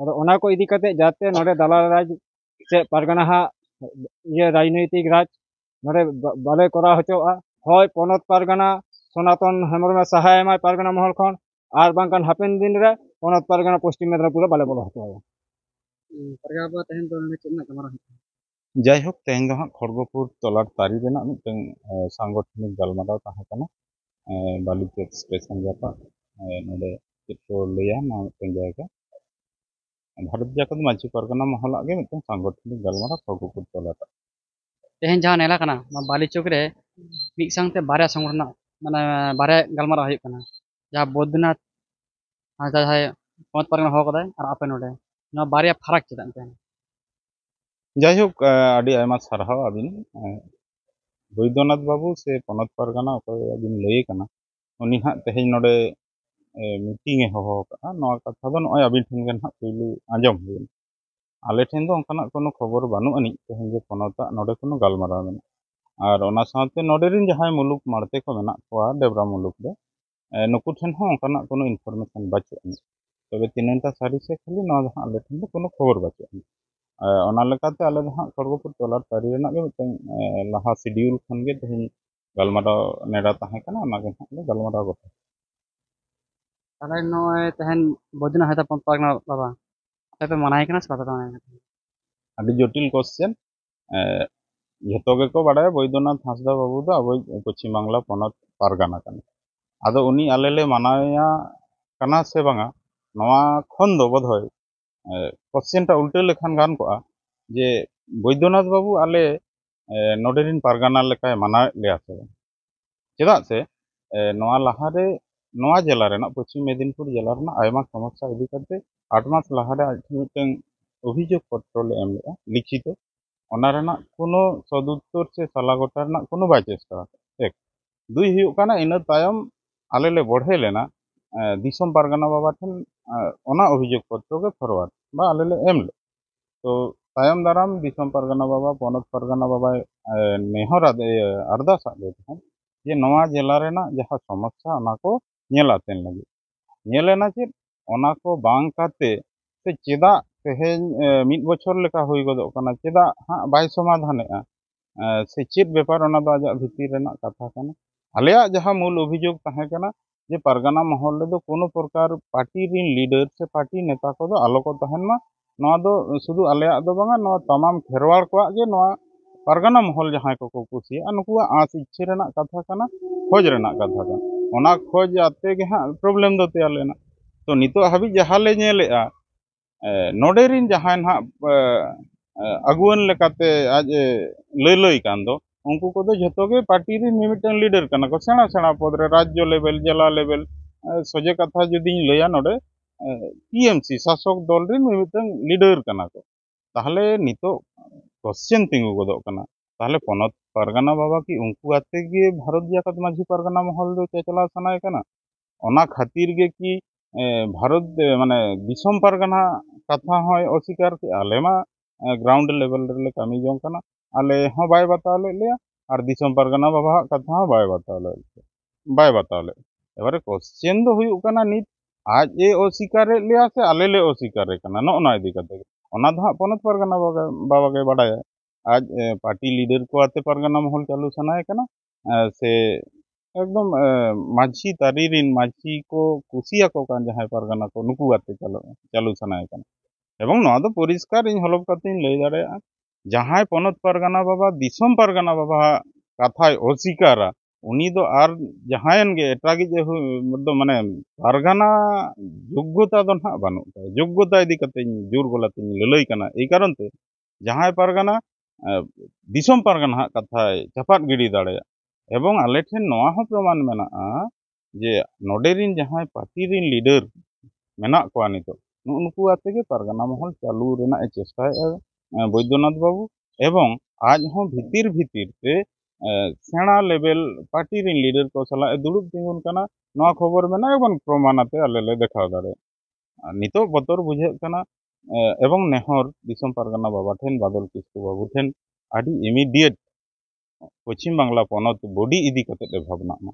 ᱟᱫᱚ ᱚᱱᱟ ᱠᱚ ᱤᱫᱤ ᱠᱟᱛᱮ ᱡᱟᱛᱮ ᱱᱚᱰᱮ ᱫᱟᱞᱟᱞ ᱨᱟᱡᱽ ᱥᱮ ᱯᱟᱨᱜᱟᱱᱟ ᱦᱟᱸᱜ राजनैतिक राज नोडे बाले करा हचोआ होय पनत पारगाना सनातन हेमरमे सहाय एमाय पारगाना महल खन आर बांकान हापेन दिन रे पनत पारगाना पश्चिम मेदिनीपुर बाले बोलो हचोआ परगाबा तहन तो ने चेतना कमरा जायहोक तेहन दो खड़गपुर तलार तारी रेना मिटन सांगठनिक गलमाराव ताहे कना बालुचेक स्टेशन जापा नोडे चित्रो लैया ना मिटन जायगा भारत जाकत मांझी पारगाना महल आगे मिटन सांगठनिक गलमाराव खड़गपुर तलार तहन जहां नेला कना बालीचोक रे मिक संगते बारे संगठन माने बारे गलमाराव हुई कना जहां बौद्धनाथ जहां पनत पारगाना हो कदाय और आपे नोडे ना बारे फरक चेदा तहन जायहोक आदि आयमा सारहाव आबिन बैद्यनाथ बाबू से पनत पारगाना अकय आबिन लय कना उनी हां तेहेन नोडे मीटिंग ए होहो का नोआ कथा दो नय आबिन ठेन गन हां पहलू आंजम हुई आले ठेन दो ओंकाना कोनो खबर बानु अनि तेहेन जे पनता नोडे कोनो गलमाराव मेना और ओना साथे नोडे रिन जहाय मुलुक मारते को मेना कोआ देवरा मुलुक दे नुकु ठेन हो ओंकाना कोनो इनफरमेशन बाचु अनि तबे तिनंता सारी से खाली नोआ जहां आले ठेन दो कोनो खबर बाचु अनि ओना लेकाते आले जहां खड़गपुर तलार तारी रेना गे मिटन लाहा शेड्यूल खन गे तेहेन गलमाराव नेडा ताहे कना ओना गे हां गलमाराव गो ताले नय तहन बौद्धनाथ हेता पनत पारगाना बाबा आपे मनाय कना से बाता मनाय आदि जटिल क्वेश्चन जतो गे को बाडाय बैद्यनाथ हांसदा बाबू दो अब पश्चिम बांगला पनत पारगाना कना आदो उनी आलेले मानाया कना से बांगा नवा खन दो बधय क्वेश्चन टा उल्टे लेखान गान को जे बैद्यनाथ बाबू आले नोडेरिन पारगाना लेकाय माना लेया से चेदा से नवा लाहारे नवा जिला रेना पश्चिम मेदिनीपुर जिला रेना आयमा समस्या इदी करते 8 मास लाहारे मिटन अभियोग पत्र ले एम लेया लिखित ओना रेना कोनो सदुत्तर से सालागोटा रेना कोनो बाय चेष्टा एक दुई हुयुग काना इना तायम आले ले बढ़े लेना दिसम पारगाना बाबा ठन ओना अभियोग पत्र के फॉरवर्ड बा आले ले एम ले तो तायम दाराम दिसम पारगाना बाबा पनत पारगाना बाबा नेहर अरदास आदे जे नवा जिला रेना जहां समस्या ओना को नेलातेन लगी नेलेना चे ओना को बांग काते से चेदा तेहेन मिद बछर लेका हुई गदो कना चेदा हां बाय समाधानेआ से चेद व्यापार ओना दो आजा भितिर रेना कथा कना आलेया जहां मूल अभियोग ताहे कना जे पारगाना महल ले दो कोनो प्रकार पार्टी रिन लीडर से पार्टी नेता को दो आलो को तहन मा नवा दो सुदु आलेया दो बांगा नवा तमाम खेरवाड़ को जे नवा पारगाना महल जहां को कुसिया नुकुआ आस इच्छे रेना कथा कना खोज रेना कथा कना ओना खोज आते गे हां प्रॉब्लम दो ते आलेना तो नितो हाबि जहां ले नेलेआ नोडे रिन जहां हां अगुवन लेकाते आज लय कान दो उनको को दो जतो गे पार्टी रिन मिमिटन लीडर कना को सेना सेना पद रे राज्य लेवल जिला लेवल सोजे कथा जदि लया नोडे टीएमसी शासक दल रिन मिमिटन लीडर कना को ताहले नितो क्वेश्चन तिंगु गदो कना ताहले पनत पारगाना बाबा की उनको आते गे भारत जाकत माझी पारगाना महल दो चला सनाय कना ओना खातिर गे की भारत माने दिसम पारगाना कथा होय अस्वीकार के आले मा ग्राउंड लेवल रे कमी जों कना आले हो बाय बताव ले और दिसम पारगाना बाबा कथा हो बाय बताव ले एबारे क्वेश्चन दो हुई कना नित आज ए अस्वीकार ले से आले ले अस्वीकार कना न ना इदी कते ओना दो हां पनत पारगाना बाबा के बाडाय आज पार्टी लीडर को आते पारगाना महल चालू सनाय कना से एकदम माझी तारी रिन माझी को कुसिया को कान जहां पारगाना को नुकु आते चालू सनाय कना एवं नवा दो परिष्कार इन हलप करते लय दाड़े जहां पनत पारगाना बाबा दिसम पारगाना बाबा कथा अस्वीकारा उनी दो आर जहायन गे एटागी जे मतलब माने पारगाना योग्यता दो ना बानु योग्यता इदी कते जोर गोलाते ललय कना ए कारण ते जहां पारगाना दिसम पारगाना कथा चपाट गिडी दाड़े एवं आले ठेन नवा हो प्रमाण मेना जे नोडे रिन जहां पार्टी रिन लीडर मेना को नितो नुकु आते गे पारगाना महल चालू रेना चेष्टा बैद्यनाथ बाबू एवं आज हो भीतिर भीतिर ते सेना लेवल पार्टी रिन लीडर को सला दुड़ुब तिंगुन कना नवा खबर मेना एवं प्रमाणते आले ले देखाव दाड़े नितो बतर बुझे कना एवं नेहर दिसम पारगाना बाबा ठेन बादल किस्कु बाबू ठेन आदि इमीडिएट पश्चिम बांगला पनत बॉडी इदी कते भावना मा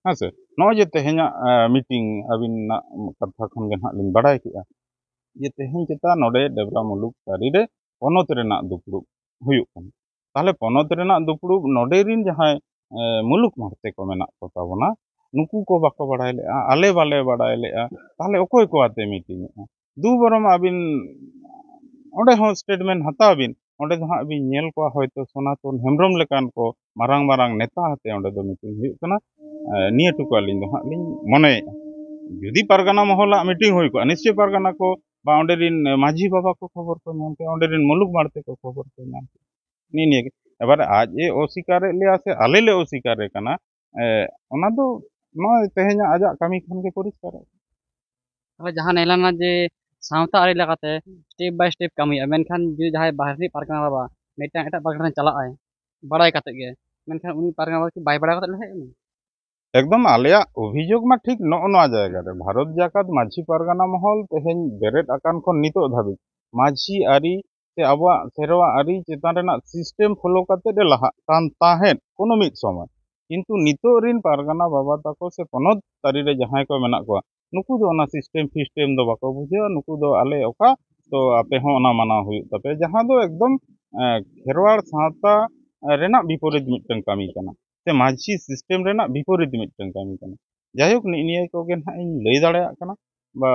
हाँ से नो जे तेहेना मीटिंग अबिन कथा खन गे हां लिन बाडाय किया जे तेहें चेता नोडे डेबरा मुलुक तारी रे पनत रेना दुपुड़ुब हुयुग कना ताहले पनत रेना दुपुड़ुब नोडे रिन जहां मुलुक मारते को मेना को ताबोना नुकु को बाको बाड़ाय लेआ आले बाले बाड़ाय लेआ ताहले ओकोय को आते मीटिंग दु बरम आबिन ओंडे हो स्टेटमेंट हताव बिन ओंडे दो हां बिन नेल को होयतो सनातन हेमब्रम लेकान को मारांग मारांग नेता हते ओंडे दो मीटिंग हुयुग कना निया टुकु आलिन दो हां लिन मने जुदी पारगाना महला मीटिंग हुई को निश्चय पारगाना को बा ओंडे रिन माझी बाबा को खबर को नाम के ओंडे रिन मुलुक मारते को खबर को नाम नी नी एबार आज ए ओसिकारे लिया से आले ले ओसिकारे कना ओना दो नय तेहेኛ आजा कामी खन के परिष्कार अब जहाँ नेलाना जे सावता आरी लगाते स्टेप बाय स्टेप कमी मेनखान जुदी जहाँ बाहरी पारगाना बाबा मेटा एटा पारगाना चला आए बड़ाई काते गे मेनखान उनी पारगाना बाबा की बाय बड़ा काते लहे एकदम आलिया अभियोग मा ठीक नोआ जायगा रे भारत जाकात माझी पारगाना महल तेहेñ बेरेट आकान खन नितो धाबि माझी आरी से आबा सेरवा आरी चेतान रेना सिस्टम फॉलो काते दे लहा कान ताहेन कोनो मित समय किंतु नितो रिन पारगाना बाबा ताको से पनत तारी रे जहां को मेना को नुकु दो ओना सिस्टम दो बाको बुझे नुकु दो आले ओका तो आपे हो ओना माना हुई तपे जहां दो एकदम खेरवाड़ सावता रेना विपरीत मिटन कामी कना से माझी सिस्टम रेना विपरीत मिटन कामी कना जायक निया को गे ना इन लई दाड़या कना बा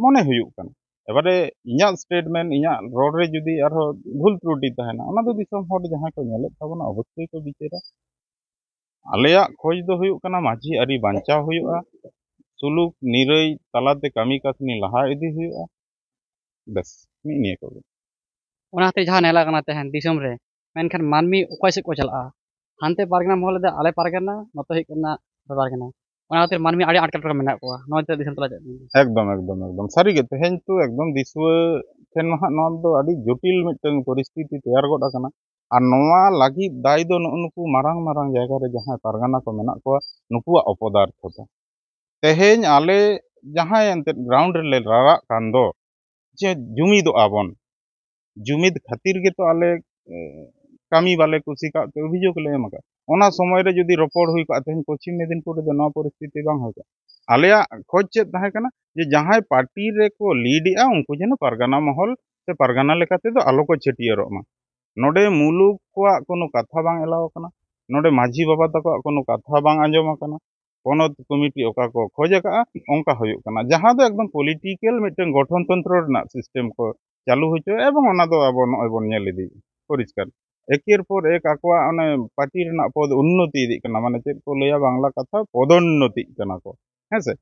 मने हुयुग कना एबारे इया स्टेटमेंट इया रोड रे जुदी आरो भूल त्रुटि तहना ओना दो दिसम हट जहां को नेले ताबना अवश्य को बिचारा आलेया खोज दो हुयुग कना माझी आरी बांचा हुयुगा सुलुक निरई तालाते कामी कासनी लहा इदी हुयुगा बस निया को ओनाते जहाँ नेला कना तेहन दिसम रे मेनखान मानमी ओकय से को चला हानते पारगाना महल दे आले पारगाना नतो हे कना पारगाना ओनाते मानमी आड़ी आटकट को मेना को नोते दिसम तला एकदम एकदम एकदम सारी गे तेहेñ तो एकदम दिसुआ ठेन मा नोन दो आड़ी जटिल मिटन परिस्थिति तैयार गोड आकना और नोआ लागी दाय दो नुकु मारांग मारांग जायगा रे जहां पारगाना को मेना को नुकुआ अपदार्थ होता तेहेñ आले जहां एंते ग्राउंड रे रारा कान दो जे जुमिद आबन जुमिद खातिर के तो आले कामी वाले कुसी का तो अभियोग ले एमका ओना समय रे जदी रोपड़ हुई का तेहेñ पश्चिम मेदिनीपुर रे नवा परिस्थिति बांग होगा आलिया खोज चेत ताहे कना जे जहां पार्टी रे को लीडिया उनको जेन पारगाना महल से पारगाना लेकाते दो आलो को छटियरो मा नोडे मुलुक को कोनो कथा बांग एलाव कना नोडे माझी बाबा तको कोनो कथा बांग आंजम कना पनत कमिटी ओका को खोज का ओंका हुयुग कना जहां दो एकदम पॉलिटिकल मिटन गठन तंत्र रेना सिस्टम को चालू होचो एवं ओना दो अब नय बन नेल इदी परिष्कार एकेर पर एक आकवा ओने पार्टी रेना पद उन्नति इदी कना माने चेत को लया बांग्ला कथा पदोन्नति कना को हेसे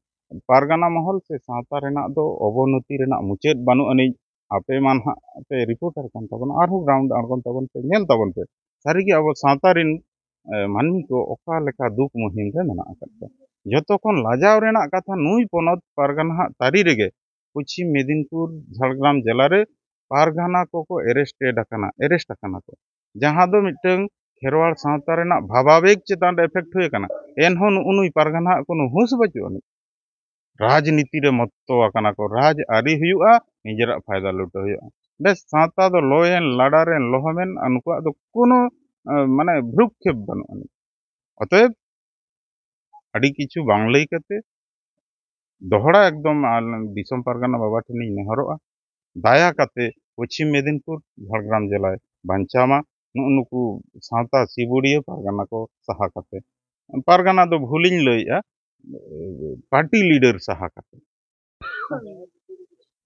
पारगाना महल से सावता रेना दो अवनति रेना मुचेत बानु अनि आपे मान हा पे रिपोर्टर कान तबन आरहु ग्राउंड आरगन तबन पे नेल तबन पे सारी के अब सावता रिन मानमी को ओका लेका दुख मुहिम रे मेना आकता जतो खन लाजाव रेना कथा नुई पनत पारगाना तारी रेगे पश्चिम मेदिनीपुर झाड़ग्राम जिला रे पारगाना को एरेस्ट अकाना को जहां दो मिटन खेरवाड़ सावता रेना भावावेग चेतान एफेक्ट हुए कना एनहन उनुई पारगाना कोनो हुस बचुनी राजनीति रे मत्तो अकाना को राज आरी हुयुआ निजरा फायदा लुटो हुयुआ बेस सावता दो लोयन लाडारेन लोहमेन अनकुआ दो कोनो माने भ्रुक्षेप बनुआ अतएव आड़ी किछु बांग लई कते दोहरा एकदम दिसम पारगाना बाबा ठेनी नेहरोआ दाया कते पश्चिम मेदिनीपुर झाड़ग्राम जिला बांचामा नुकु सावता सिबुड़िया पारगाना को सहा कते पारगाना दो भूलिन लइया पार्टी लीडर सहा कते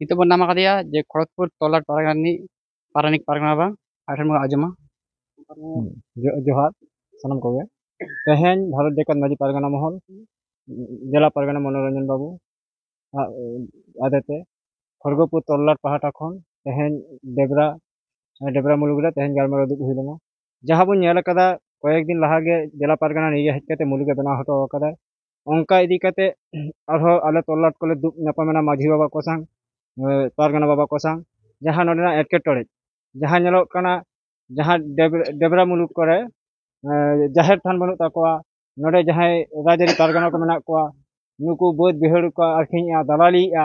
itu pun nama dia je Kharagpur तोलाट पारगानी पारानिक Pargana बा आठन मगा आजमा जोहार सनम कोगे तेहेñ भारत जाकात माझी पारगाना महल जिला पारगाना मनोरंजन बाबू आदते खड़गपुर तोलाट पहाटा खन तेहेñ डेबरा मुलुग रे तेहेñ गालमाराव दुब हुई लेना जहां बन नेल कदा कयेक दिन लहा गे जिला पारगाना निजे हेज कते मुलुग बना हटो कदा onka idi kate arho ale tolat kole dub nyapamena माझी बाबा को संग पारगाना बाबा को संग जहां नोडना एटकेटोड़े जहां नेलो कना जहां डेबरा मुलुक करे जाहेर थान बनु ताकोआ नोडे जहां राजारी पारगाना को मेना कोआ नुकु बोध बिहड़ को आखिया दलालीआ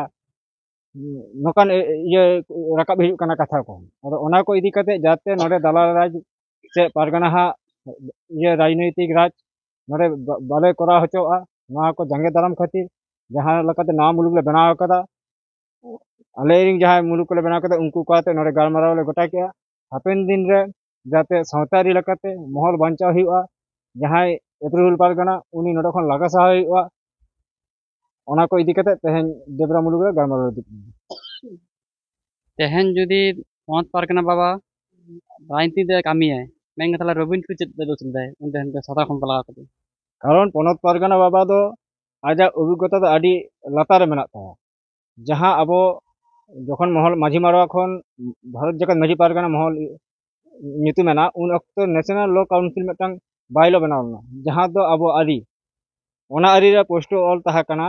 नोकान ये राकाब हिजुग कना कथा को अदो ओना को इदी कते जाते नोडे दलाल राज से पारगाना हा ये राजनीतिक राज नोडे बाले करा होचोआ को जंगे दाराम खातिर जहां लकाते नाम मुलुग ले बनाव कदा आले जहाँ मुलुक को बनाव करते उनको कहते नोडे गालमाराव ले गोटा के हापेन दिन रे जाते सावतारी लकाते महल बांचाव हुआ जहाँ एप्रिल पारगाना उनी नोडे खन लागा साहा हुआ ओना को इदी करते तेहन देबरा मुलुक रे गालमाराव तेहन जुदी पौत पारगना बाबा राजनीति दे कामी है मैं तला रविंद्र चेत दे दोस दे उनते हनते सादा खन पला करते कारण पनत पारगाना बाबा दो आजा अभिज्ञता दो आडी लातार मेना था जहाँ अबो जखन महल माझी मारवा खन भारत जगत माझी पारगाना महल नीतु मेना उन अक्तो नेशनल लॉ काउंसिल मेटंग बायलो बनावना जहाँ दो अबो आरी ओना आरी रे पोस्टो ऑल तहा कना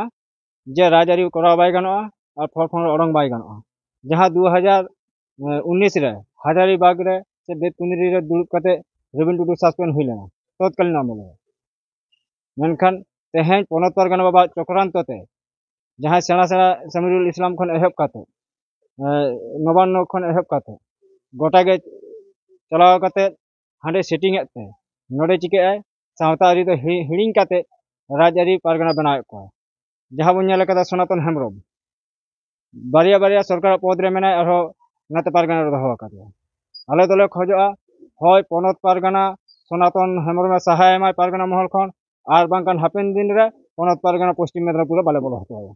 जे राजारी करा बाय गनोआ और फल फल ओरंग बाय गनोआ जहाँ 2019 रे हजारीबाग रे से बेतकुंदरी रे दुड़ुब कते रविंद्र टुडू सस्पेंड हुई लेना तत्कालीन आमले मेनखान तेहें पनत पारगाना बाबा चक्रांत ते जहाँ सेना सेना समीरुल इस्लाम खन एहब काते नवान्न खन एहब काते गोटा गे चलाव काते हांडे सेटिंग एते नोडे चिके आय सावता आरी तो हिड़िंग काते राजारी पारगाना बनाए को जहाँ बन नेल कदा सनातन हेम्ब्रम बारिया बारिया सरकार पद रे मेना आरो नाते पारगाना रे दोहो काते आले दोले खोजोआ होय पनत पारगाना सनातन हेम्ब्रम सहाय माय पारगाना महल खन आर बांकान हापेन दिन रे पनत पारगाना पश्चिम मेदिनीपुर बाले बोलो हतो